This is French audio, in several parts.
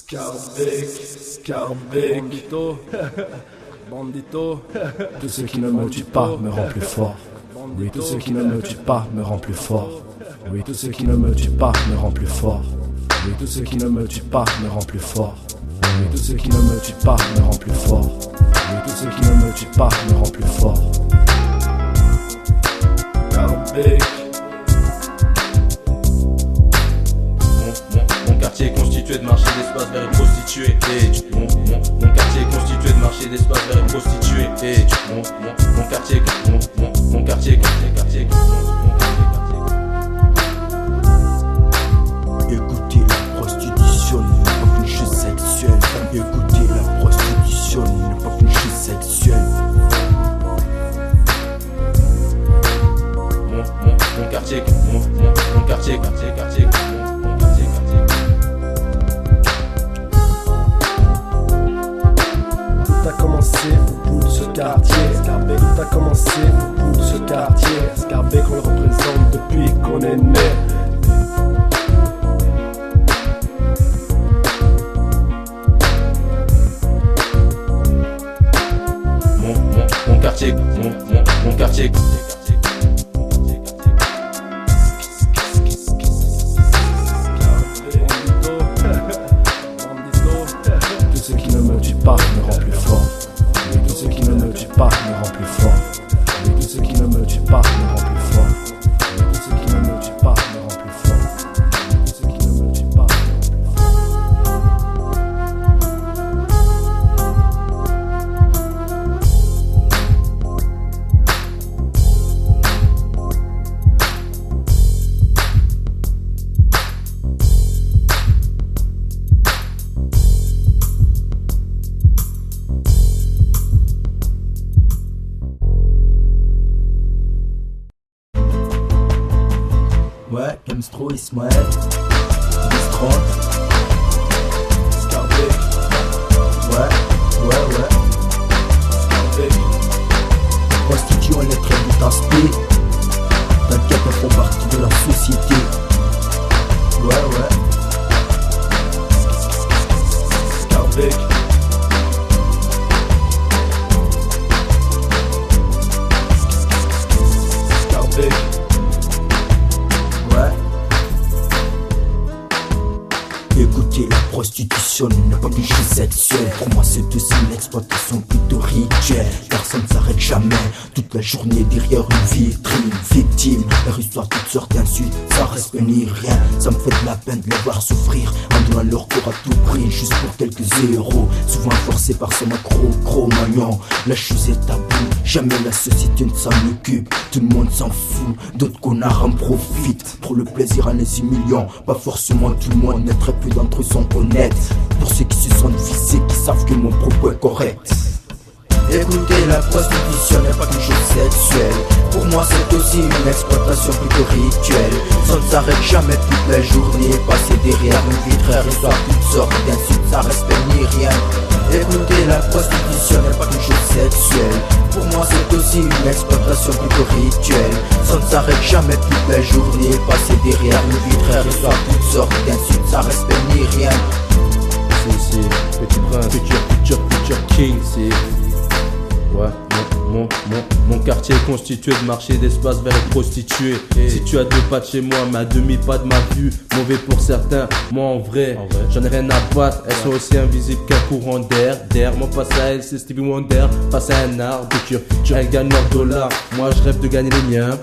Scarbec, bandito, bandito. Tout ce qui ne me tue pas me rend plus fort. Oui, tout ce qui ne me tue pas me rend plus fort. Oui, tout ce qui ne me tue pas me rend plus fort. Oui, tout ce qui ne me tue pas me rend plus fort. Oui, tout ce qui ne me tue pas me rend plus fort. Oui, tout ce qui ne me tue pas me rend plus fort. Scarbec. Mon quartier est constitué de marchés d'espace vers les prostituées. Mon quartier est constitué de marchés d'espace vers les prostituées. Mon quartier, mon quartier. Écoutez la prostitution n'est pas qu'une chose sexuelle. Écoutez la prostitution n'est pas qu'une chose sexuelle. Mon quartier, mon quartier. Tout a commencé au bout de ce quartier. Tout a commencé au bout de ce quartier. Scarbec, on le représente depuis qu'on est né. Mon quartier, mon quartier. Tout ce qui ne me tue pas me rend plus fort. Oui, tout ce qui ne me tue pas me rend plus fort. Oui, tout ce qui ne me tue pas me rend plus fort. Oui, tout ce qui ne me tue pas me rend plus fort. Oui, tout ce qui ne me tue pas me rend plus fort. Ouais, Kemstro, Ismaël, Bistro, Scarbec, ouais. Scarbec. Prostitution, les traits de t'aspect. T'inquiète, elles font partie de la société. Ouais. Scarbec. Scarbec. Écoutez, la prostitution n'est pas qu'une chose sexuelle. Pour moi c'est aussi une exploitation plutôt rituelle. Car ça ne s'arrête jamais, toute la journée derrière une vitrine. Victime, leur histoire toutes sortes d'insultes, ça respect ni rien. Ça me fait de la peine de les voir souffrir en donnant leur corps à tout prix, juste pour quelques euros. Souvent forcés par ce macro-cro-magnon. La chose est tabou, jamais la société ne s'en occupe. Tout le monde s'en fout, d'autres connards en profitent. Pour le plaisir en les humiliant, pas forcément tout le monde, mais très peu d'entre eux sont honnêtes. Pour ceux qui se sentent visés, qui savent que mon propos est correct. Écoutez, la prostitution n'est pas qu'une chose sexuelle. Pour moi c'est aussi une exploitation plutôt rituelle. Ça ne s'arrête jamais toute la journée. Passer derrière une vitre et recevoir toutes sortes d'insultes, ça respecte ni rien. Écoutez, la prostitution n'est pas qu'une chose sexuelle. Pour moi c'est aussi une exploitation plutôt rituelle. Ça ne s'arrête jamais toute la journée. Passer derrière une vitre et recevoir toutes sortes d'insultes, ça respecte ni rien. C'est Petit Prince, Future King, c'est... Ouais, mon quartier est constitué de marchés d'espace vers les prostituées. Si tu as deux pas de chez moi, mais à demi pas de ma vue, mauvais pour certains, moi en vrai, j'en ai rien à battre. Elles sont aussi invisibles qu'un courant d'air. Moi face à elles c'est Stevie Wonder, face à un arbre de culture. Elles gagnent leurs dollars, moi je rêve de gagner les miens.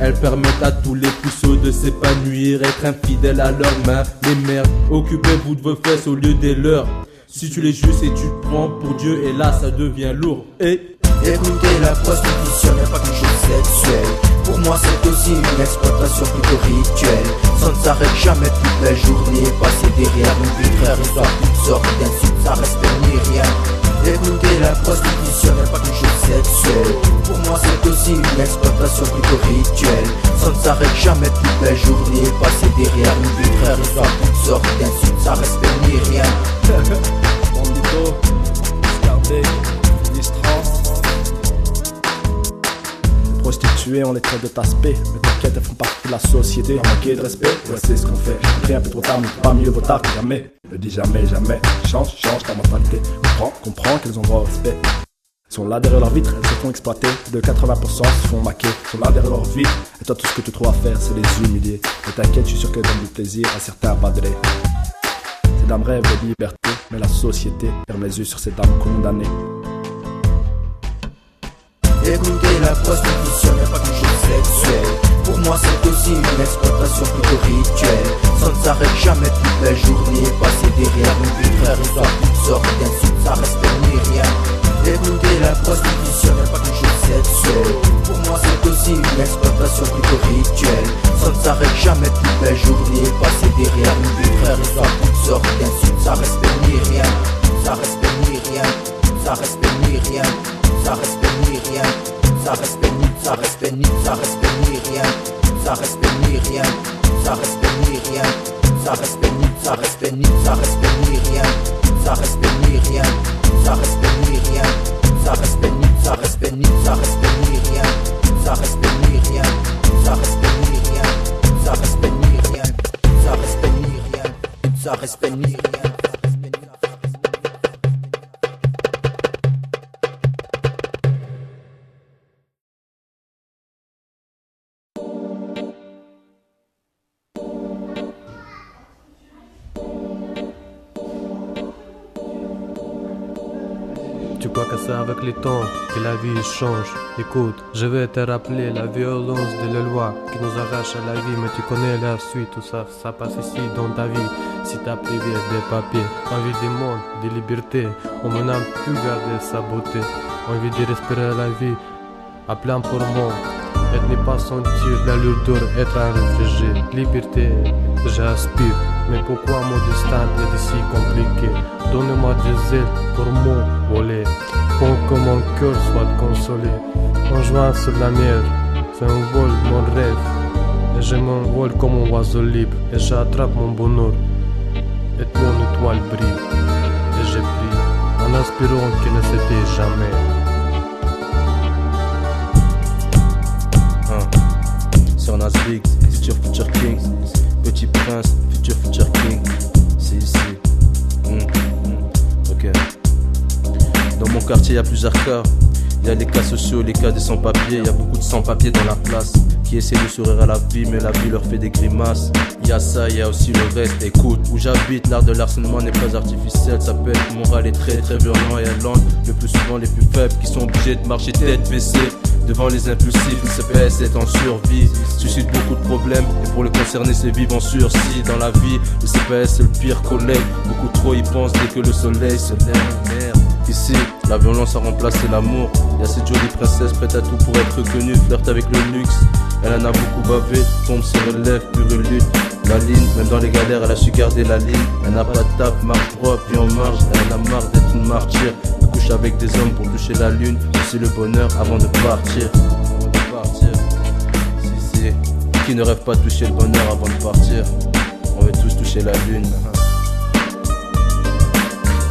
Elles permettent à tous les puceaux de s'épanouir, être infidèles à leurs mains. Les mères, occupez-vous de vos fesses au lieu des leurs. Si tu les juges et tu te prends pour Dieu, et là ça devient lourd. Écoutez, la prostitution n'est pas qu'une chose sexuelle. Pour moi c'est aussi une exploitation plutôt rituelle. Ça ne s'arrête jamais toute la journée. Passer derrière une vitre et recevoir toutes sortes d'insultes, ça respecte ni rien. Écoutez, la prostitution n'est pas qu'une chose sexuelle. Pour moi c'est aussi une exploitation plutôt rituelle. Ça ne s'arrête jamais toute la journée. Passer derrière une vitre et recevoir toutes sortes d'insultes, ça respecte ni rien. Bandito, Scarbec, Distro. Les prostituées ont les traits de t'aspect, mais t'inquiète, elles font partie de la société. Manquer de respect, ouais c'est ce qu'on fait. J'ai pris un peu trop tard, mais pas mieux vaut tard que jamais. Ne dis jamais, jamais. Change ta mentalité. Comprends qu'elles ont droit au respect. Elles sont là derrière leur vitre, elles se font exploiter. De 80% se font maquer. Elles sont là derrière leur vitre. Et toi tout ce que tu trouves à faire c'est les humilier. Mais t'inquiète, je suis sûr qu'elles donnent du plaisir à certains badrés. Ces dames rêvent de liberté, mais la société ferme les yeux sur ces dames condamnées. Écoutez, la prostitution n'est pas qu'une chose sexuelle. Pour moi c'est aussi une exploitation plutôt rituelle. Ça ne s'arrête jamais toute la journée. Passer derrière une vitre, frère, ils ont toutes sortes d'insultes, ça respecte ni rien. Écoutez, la prostitution n'est pas qu'une chose sexuelle. Pour moi c'est aussi une exploitation plutôt rituelle. Ça ne s'arrête jamais toute la journée. Passer derrière une vitre, frère, ils ont toutes sortes d'insultes, ça respecte ni rien. Ça respecte ni rien. Ça respecte ni rien. Ça respecte ni rien. Ça respecte ni, ça respecte ni, ça respecte ni rien. Ça respecte ni rien. Ça respecte ni rien. Ça respecte ni, ça respecte ni, ça respecte ni rien. Ça respecte ni rien. Ça respecte ni rien. Ça respecte ni, ça respecte ni, ça respecte ni rien. Ça respecte ni rien. Ça respecte ni rien. Ça respecte ni rien. Ça respecte ni rien. Ça respecte ni rien. Tu crois que c'est avec le temps que la vie change. Écoute, je vais te rappeler la violence de la loi qui nous arrache à la vie. Mais tu connais la suite, tout ça, ça passe ici dans ta vie. Si t'as privé des papiers, envie du monde, de liberté, on n'a plus garder sa beauté. Envie de respirer la vie à plein poumon. Et ne pas sentir la lourdeur, être un réfugié. Liberté, j'aspire. Mais pourquoi mon destin est si compliqué? Donne-moi des ailes pour m'envoler, pour que mon cœur soit consolé. En jouant sur la mer, j'envole mon rêve. Et je m'envole comme un oiseau libre. Et j'attrape mon bonheur. Et mon étoile brille. Et je prie, en aspirant qu'il ne s'était jamais. Sur Nasbig, future king. Petit prince, future king. C'est ici. Ok. Dans mon quartier y'a plusieurs cas. Y'a les cas sociaux, les cas des sans-papiers. Y'a beaucoup de sans-papiers dans la place qui essaient de sourire à la vie, mais la vie leur fait des grimaces. Y'a ça, y'a aussi le reste. Écoute, où j'habite, l'art de l'harcèlement n'est pas artificiel. Ça peut être moral et très très violent. Et à Londres, le plus souvent les plus faibles qui sont obligés de marcher tête baissée devant les impulsifs. Le CPS est en survie, suscite beaucoup de problèmes. Et pour le concerner, c'est vivre en sursis. Dans la vie, le CPS c'est le pire collègue. Beaucoup trop y pensent dès que le soleil se lève. Merde. Ici, la violence a remplacé l'amour. Y'a cette jolie princesse prête à tout pour être reconnue. Flirte avec le luxe, elle en a beaucoup bavé. Tombe, se relève, pure lutte. La ligne, même dans les galères, elle a su garder la ligne. Elle n'a pas de taf, marche propre, puis en marche. Elle en a marre d'être une martyre. Elle couche avec des hommes pour toucher la lune. C'est le bonheur avant de partir. Si, qui ne rêve pas de toucher le bonheur avant de partir? On veut tous toucher la lune.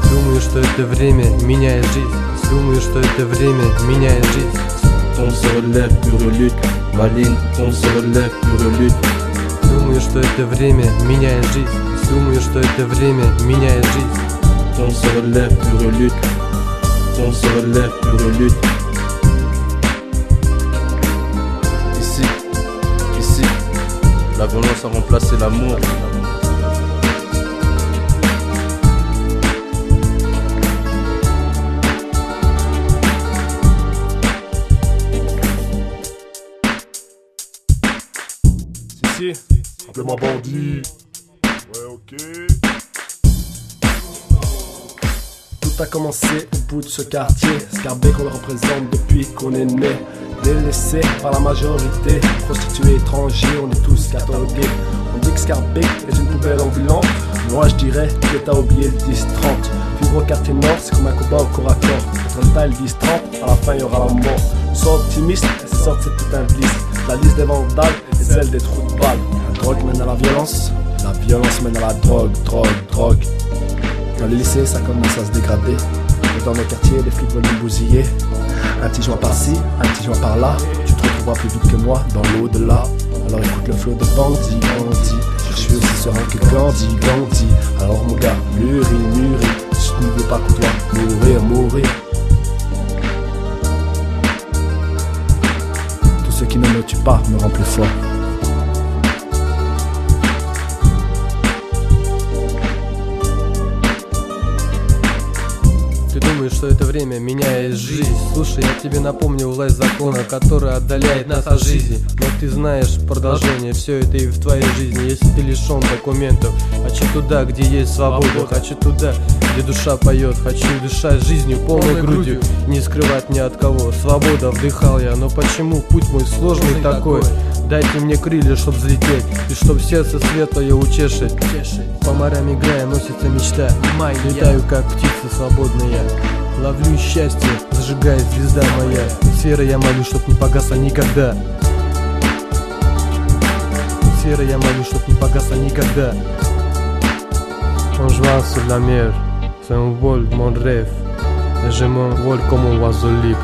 Думаю, что это время меняет жизнь. Думаю, что это время меняет жизнь. On se relève, pure lutte. Ma ligne, on se relève, pure lutte. Думаю, что это время меняет жизнь. Думаю, что это время меняет жизнь. On se relève, pure lutte. On se relève, pure lutte. Ici, la violence a remplacé l'amour. Appelez-moi bandit. Ouais, ok. Tout a commencé au bout de ce quartier. Scarbeck, on le représente depuis qu'on est né. Délaissé par la majorité. Prostitués étrangers, on est tous catalogués. On dit que Scarbeck est une poubelle ambulante. Moi je dirais que t'as oublié le 10-30. Vivre au quartier nord, c'est comme un combat au corps à corps. Entre le tas et le 10-30, à la fin il y aura la mort. Sois optimiste et sors de cette putain de liste. La liste des vandales et celle des trous de balles. La drogue mène à la violence mène à la drogue. Dans les lycées, ça commence à se dégrader. Et dans nos quartiers, les flics veulent nous bousiller. Un petit joint par-ci, un petit joint par-là. Tu te retrouveras plus vite que moi dans l'au-delà. Alors écoute le flow de bandit, bandit. Je suis aussi serein que Gandhi, Gandhi. Alors mon gars, mûri, mûri. Si tu ne veux pas contre moi, mourir, mourir. Tout ce qui ne me tue pas me rend plus fort. Ты думаешь, что это время меняет жизнь? Слушай, я тебе напомню власть закона, который отдаляет нас от жизни. Но ты знаешь продолжение, все это и в твоей жизни. Если ты лишен документов, хочу туда, где есть свобода. Хочу туда, где душа поет. Хочу дышать жизнью полной грудью, не скрывать ни от кого. Свобода, вдыхал я, но почему путь мой сложный такой? Дайте мне крылья, чтоб взлететь, и чтоб сердце светлое утешить. По морям играя, носится мечта. Летаю, как птица свободная. Ловлю счастье, зажигает звезда моя. Сфера я молю, чтоб не погасла никогда. Сфера я молю, чтоб не погасла никогда. En jouant sur la mer, c'est un vol mon rêve. Et je m'envole comme un oiseau libre.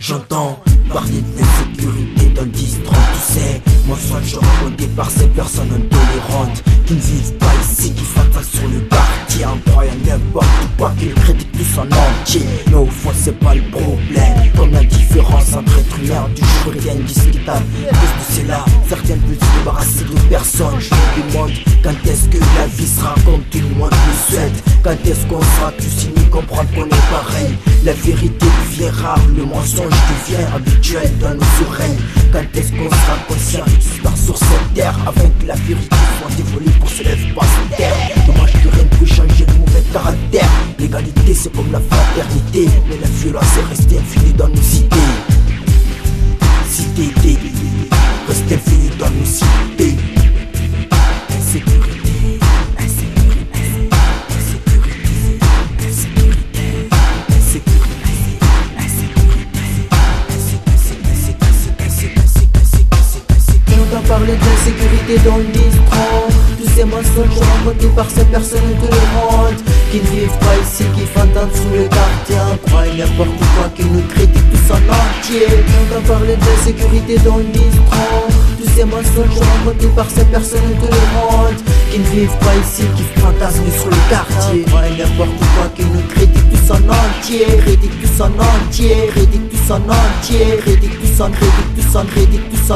J'entends parler d'insécurité dans le district, tu sais. Moi soit je suis par ces personnes intolérantes qui ne vivent pas ici, qui fantasment sur le quartier en croyant n'importe quoi, qu'ils critiquent tous en entier. Mais au fond c'est pas le problème, comme la différence entre être humain du jour est indiscutable. Parce que c'est là, certains peuvent se débarrasser de personnes. Je me demande quand est-ce que la vie sera comme tout le monde le souhaite. Quand est-ce qu'on sera tous unis, comprendre qu'on est pareil. La vérité devient rare, le mensonge devient habituel dans nos oreilles. Quand est-ce qu'on sera conscient qui se passe sur cette terre, afin que la vérité soit dévolée pour se lever pas sur terre. Dommage que rien ne peut changer le mauvais caractère. L'égalité c'est comme la fraternité, mais la violence est restée infinie dans nos cités. Cité, reste infinie dans nos cités. Insécurité, insécurité, insécurité, insécurité, insécurité. On entend parler d'insécurité dans le bistrot. Tous ces mensonges racontés par ces personnes intolérantes qui ne vivent pas ici, qui fantasment sous le quartier, croient n'importe quoi, qui nous critiquent tous en entier. On entend parler d'insécurité dans le bistrot. Tous ces mensonges racontés par ces personnes intolérantes qui ne vivent pas ici, qui fantasment sur le quartier, croient n'importe quoi, qui nous critiquent tous en entier. Critiquent tous en entier, critiquent tous en entier, critiquent tous en entier. Tous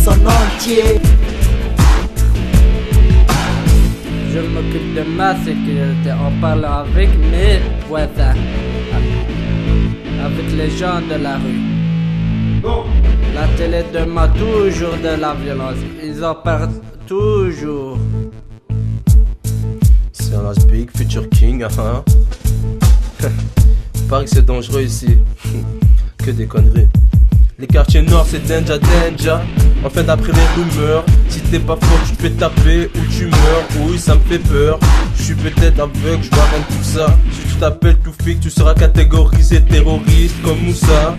en entier. Je m'occupe de ma sécurité en parlant avec mes voisins, avec les gens de la rue. La télé demande toujours de la violence, ils en parlent toujours. C'est un last big future king, hein. Paraît que c'est dangereux ici. Que des conneries. Les quartiers noirs c'est danger, danger. Enfin d'après les rumeurs, si t'es pas fort tu te fais taper ou tu meurs. Oui ça me fait peur. Je suis peut-être aveugle, je vois rien de tout ça. Si tu t'appelles Toufik, tu seras catégorisé terroriste comme Moussa.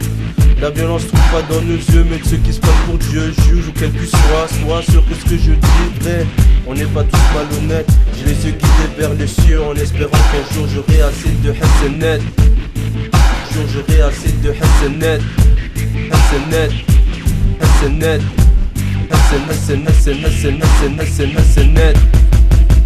La violence trouve pas dans nos yeux, mais de ceux qui se prennent pour Dieu, juge ou quel que sois sûr que ce que je dis est vrai. On n'est pas tous malhonnêtes. J'ai les yeux guidés vers les cieux en espérant qu'un jour j'aurai assez de Hassanet. Un jour j'aurai assez de Hassanet. Hassanet, Hassanet, Hassanet.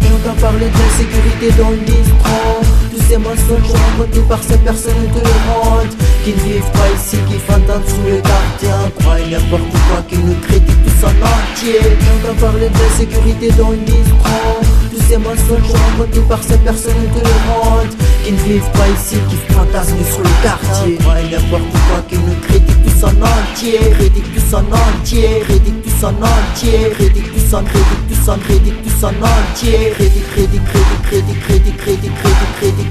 Et on entend parler d'insécurité dans le bistrot. Tous ces mensonges racontés par ces personnes intolérantes qui ne vivent pas ici, qui fantasment sous le quartier, croient n'importe quoi, qui nous critiquent tous en entier. Et on entend parler d'insécurité dans le bistrot. Tous ces mensonges racontés par ces personnes intolérantes qui ne vivent pas ici, qui fantasment sur le quartier, croient n'importe quoi, qui nous critiquent tous en entier. Critiquent tous en entier, critiquent tous en entier, critiquent tous en entier. Crédit,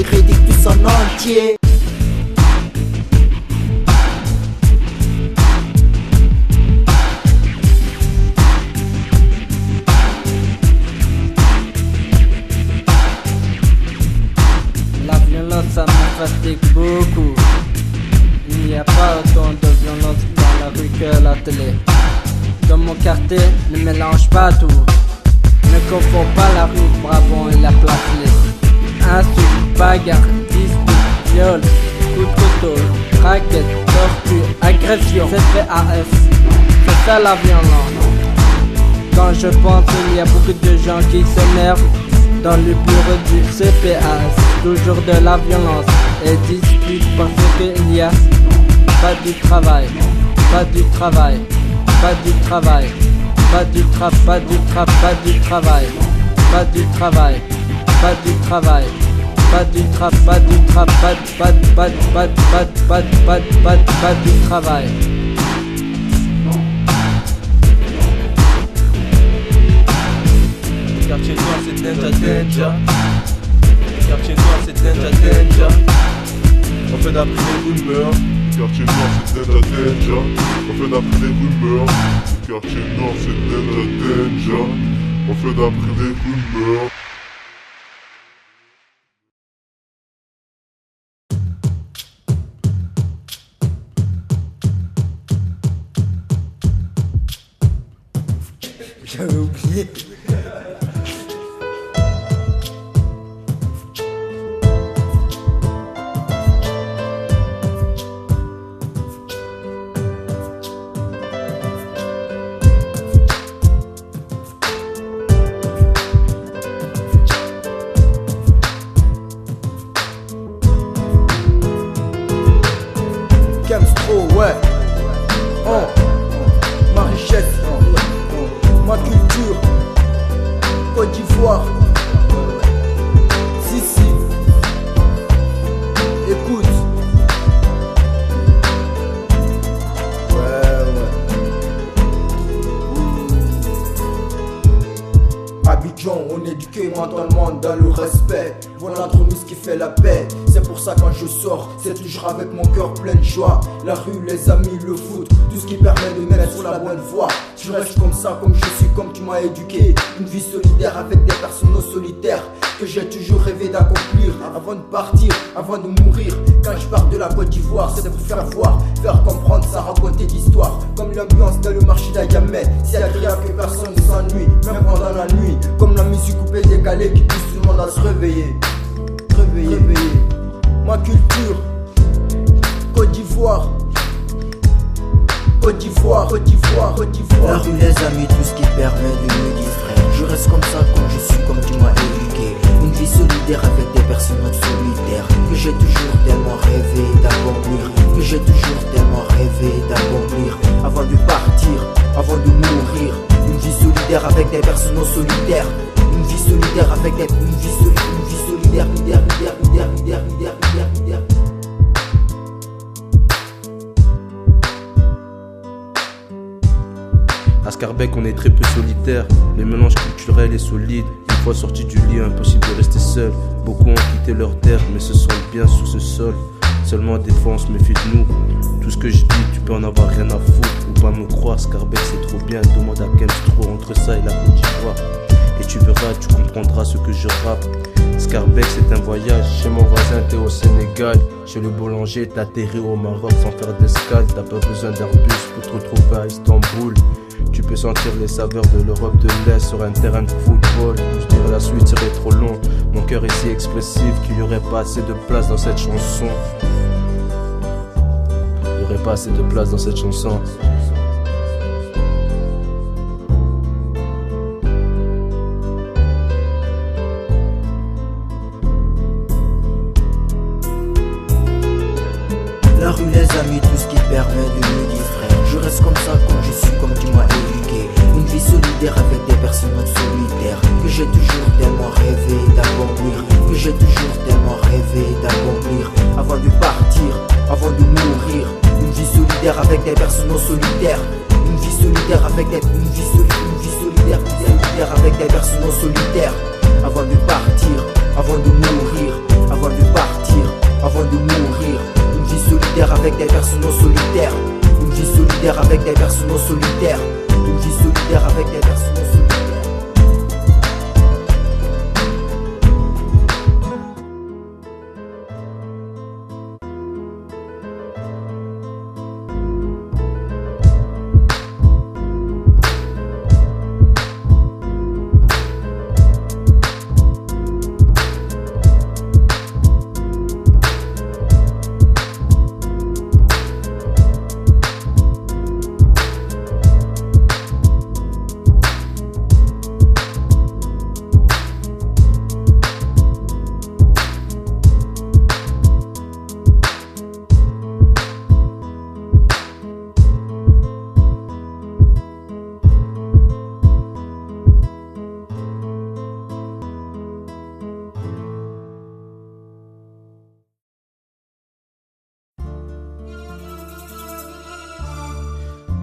critique tous en entier. La violence, ça me fatigue beaucoup. Il n'y a pas autant de violence dans la rue que à la télé. Dans mon quartier, ne mélange pas tout. Ne confonds pas la rue Brabant et la place Lys. Insultes, bagarres, disputes, viols, coups de couteau, raquettes, torture, agression, CPAS. C'est ça la violence. Quand je pense, il y a beaucoup de gens qui s'énervent dans le bureau du CPAS. Toujours de la violence et dispute parce qu'il y a pas du travail, pas du travail, pas du travail, pas du travail, pas du travail, pas du travail, pas du travail, pas du travail, pas du travail, pas du travail. Quartier noir c'est danger. Quartier noir c'est danger. On fait d'après les rumeurs. Quartier noir c'est danger. On fait d'après les rumeurs. Quartier noir c'est danger. On fait d'après les rumeurs. J'avais oublié. Camstro, ouais. Ma richesse, ma culture, Côte d'Ivoire. Si, écoute. Abidjan, on éduqué mentalement dans le respect. Voilà entre nous ce qui fait la paix. C'est pour ça quand je sors, c'est toujours avec mon cœur plein de joie. La rue, les amis, le foot, tout ce qui permet de me mettre sur la bonne voie. Je reste comme ça, comme je suis, comme tu m'as éduqué. Une vie solidaire avec des personnes solitaires que j'ai toujours rêvé d'accomplir. Avant de partir, avant de mourir. Quand je pars de la Côte d'Ivoire, c'est pour faire voir, faire comprendre, ça raconter d'histoire. Comme l'ambiance dans le marché d'Ayamé, c'est agréable que personne ne s'ennuie, même pendant la nuit. Comme la musique coupée décalée qui pousse tout le monde à se réveiller. Réveiller. Ma culture, Côte d'Ivoire. Côte d'Ivoire. La rue, les amis, tout ce qui permet de me distraire. Je reste comme ça, comme je suis, comme tu m'as éduqué. Une vie solidaire avec des personnes solitaires que j'ai toujours tellement rêvé d'accomplir. Avant de partir, avant de mourir. Une vie solidaire avec des personnes solitaires. Une vie solidaire avec des... Une vie solidaire. À Scarbeck on est très peu solitaire. Le mélange culturel est solide. Une fois sorti du lit, impossible de rester seul. Beaucoup ont quitté leur terre mais se sentent bien sur ce sol. Seulement des fois on se méfie de nous. Tout ce que je dis tu peux en avoir rien à foutre. Ou pas me croire, Scarbeck c'est trop bien. Demande à Camstro entre ça et la Côte d'Ivoire. Et tu verras, tu comprendras ce que je rappe. Scarbeck c'est un voyage. Chez mon voisin t'es au Sénégal. Chez le boulanger t'atterris au Maroc sans faire d'escale. T'as pas besoin d'Airbus pour te retrouver à Istanbul. Tu peux sentir les saveurs de l'Europe de l'Est sur un terrain de football. Je dirais la suite serait trop long. Mon cœur est si expressif qu'il n'y aurait pas assez de place dans cette chanson. Il n'y aurait pas assez de place dans cette chanson. La rue, les amis, tout ce qui permet de me distraire. Je reste comme ça, comme je suis, comme tu m'as éduqué. Une vie solidaire avec des personnes solitaires que j'ai toujours tellement rêvé d'accomplir. Avant de partir, avant de mourir. Une vie solidaire avec des personnes solitaires. Une vie solidaire avec des... Une vie solidaire avec des personnes solitaires. Avant de partir, avant de mourir, avant de partir, avant de mourir. Une vie solidaire avec des personnes non solitaires. Une vie solidaire avec des personnes non solitaires. Une vie solidaire avec des personnes non solitaires.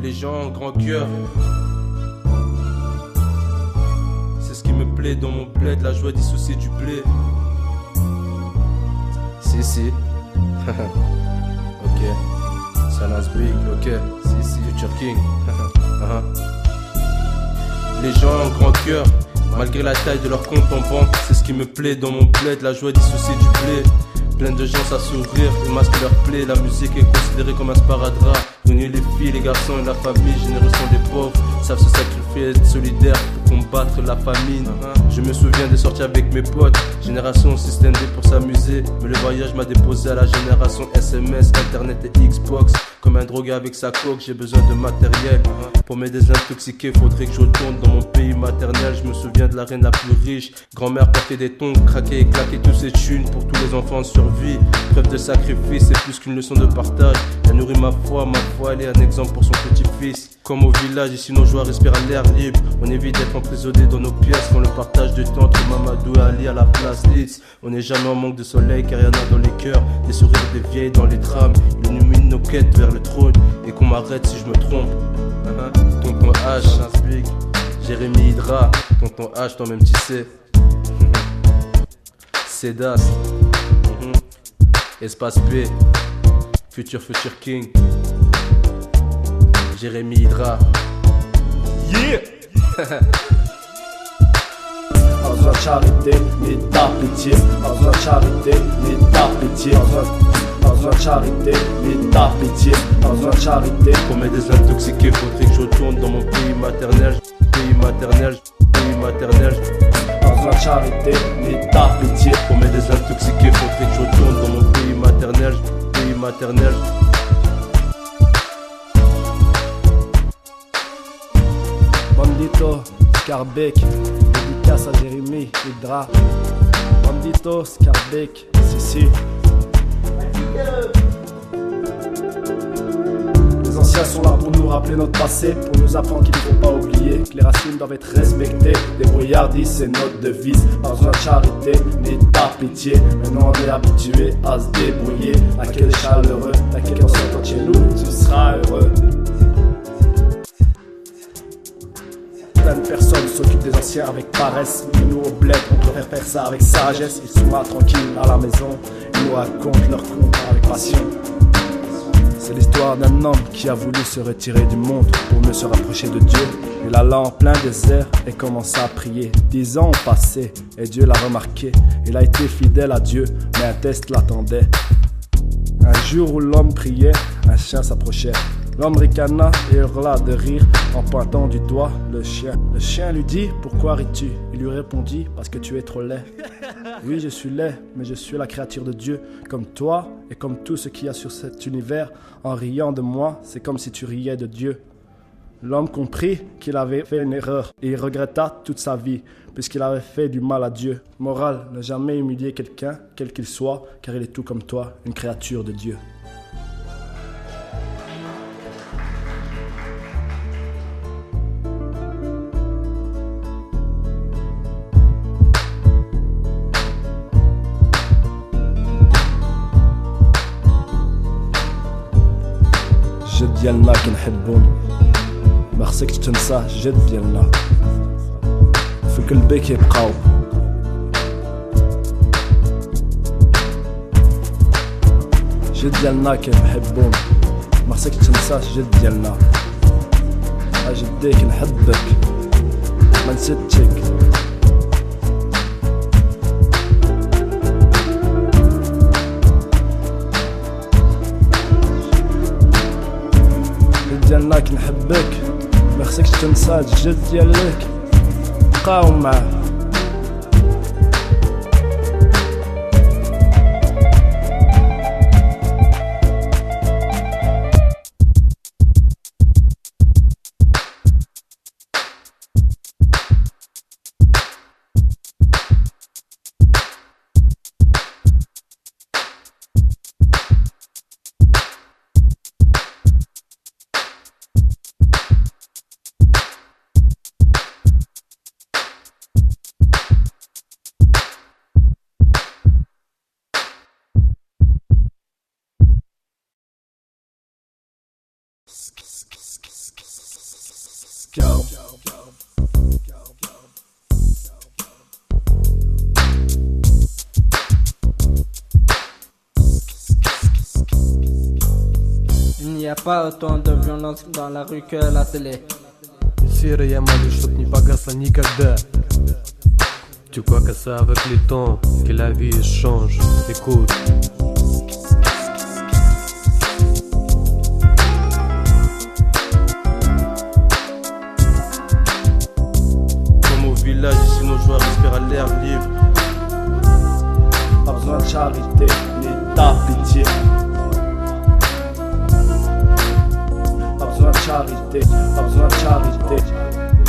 Les gens en grand cœur, c'est ce qui me plaît dans mon bled, la joie dissociée du blé. Si. Ok. Salas Big, ok. Si. Future King. Les gens en grand cœur, malgré la taille de leur compte en banque, c'est ce qui me plaît dans mon bled, la joie dissociée du blé. Plein de gens à sourire, ils masquent leur plaie. La musique est considérée comme un sparadrap. Réunir les filles, les garçons et la famille, généreux sont des pauvres, savent se sacrifier, être solidaires pour combattre la famine. Je me souviens de sortir avec mes potes, génération système D pour s'amuser. Mais le voyage m'a déposé à la génération SMS, internet et Xbox. Comme un drogué avec sa coke, j'ai besoin de matériel. Pour me désintoxiquer, faudrait que je retourne dans mon pays maternel. Je me souviens de la reine la plus riche. Grand-mère portait des tongs, craquait et claquait tous ses thunes pour tous les enfants en survie. Preuve de sacrifice, c'est plus qu'une leçon de partage. Elle nourrit ma foi, elle est un exemple pour son petit-fils. Comme au village, ici nos joies respirent à l'air libre. On évite d'être emprisonnés dans nos pièces. Quand le partage de temps entre Mamadou et Ali à la place Litz. On n'est jamais en manque de soleil car y'en a dans les cœurs. Des sourires des vieilles dans les trams illuminent nos quêtes vers le trône. Et qu'on m'arrête si je me trompe. Tonton H, Jérémy Hydra. Tonton H, toi-même tu sais. Cédas, Espace P, Future King, Jérémy Hydra. Yeah. Pas besoin de charité, mais ta pitié. Pas besoin de charité, mais ta pitié. Pas besoin de charité, mais ta pitié. Pas besoin de charité. Pour me désintoxiquer, faudrait que je retourne dans mon pays maternel. Pas besoin de charité, mais ta pitié. Pour me désintoxiquer, faudrait que je retourne dans mon pays maternel. Bandito, Scarbeck, dédicace à Jérémy Hydra. Bandito, Scarbeck, si. Les anciens sont là pour nous rappeler notre passé, pour nous apprendre qu'il ne faut pas oublier que les racines doivent être respectées. Débrouillardise, c'est notre devise. Pas besoin de charité, mais ta pitié. Maintenant on est habitué à se débrouiller. À quel chaleureux, à quel on s'entend chez nous, tu seras heureux. Plein de personnes s'occupent des anciens avec paresse. Mais nous au bled, on préfère faire ça avec sagesse. Ils sont là tranquilles à la maison, ils nous racontent leurs contes avec passion. C'est l'histoire d'un homme qui a voulu se retirer du monde pour mieux se rapprocher de Dieu. Il alla en plein désert et commença à prier. 10 ans ont passé et Dieu l'a remarqué. Il a été fidèle à Dieu, mais un test l'attendait. Un jour où l'homme priait, un chien s'approchait. L'homme ricana et hurla de rire en pointant du doigt le chien. Le chien lui dit « Pourquoi ris-tu » Il lui répondit « Parce que tu es trop laid. » Oui, je suis laid, mais je suis la créature de Dieu, comme toi et comme tout ce qu'il y a sur cet univers. En riant de moi, c'est comme si tu riais de Dieu. L'homme comprit qu'il avait fait une erreur et il regretta toute sa vie, puisqu'il avait fait du mal à Dieu. Morale, ne jamais humilier quelqu'un, quel qu'il soit, car il est tout comme toi, une créature de Dieu. جد ديالنا كنحبون ما خصكش تنساه جد ديالنا في قلبك يبقاو جد ديالنا كنحبهم ما خصك تنساش جد ديالنا اجديك نحبك ما نسيتك جد ديالنا كنحبك ما خصكش تنسى الجد ديالك بقاو معاه Go. Il n'y a pas autant de violence dans la rue que à la télé. Серая молю, чтоб не погасла никогда. Tu crois que ça avec le temps, que la vie change. Écoute. Village, ici nos joueurs respirent à l'air libre. Pas besoin de charité, ni ta pitié. Pas besoin de charité, pas besoin de charité.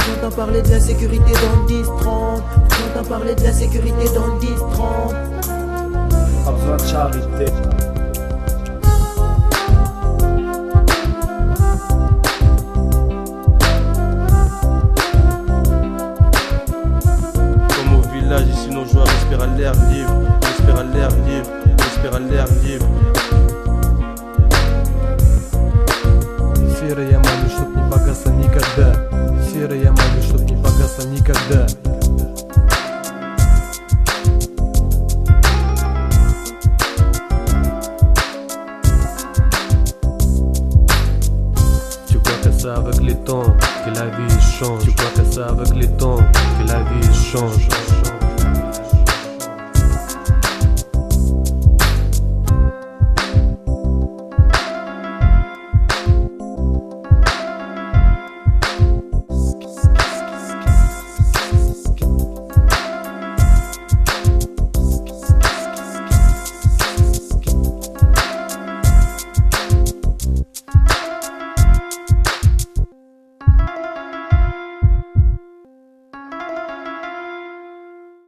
J'entends parler de la sécurité dans le 10-30. J'entends parler de la sécurité dans le 10-30. Pas besoin de charité. Ici nos joueurs respirent à l'air libre, respirent à l'air libre, respirent à l'air libre. Серая молю, чтоб не погасла никогда. Серая молю, чтоб не погасла никогда. Tu crois que ça avec le temps, que la vie change. Tu crois que ça avec le temps, que la vie change.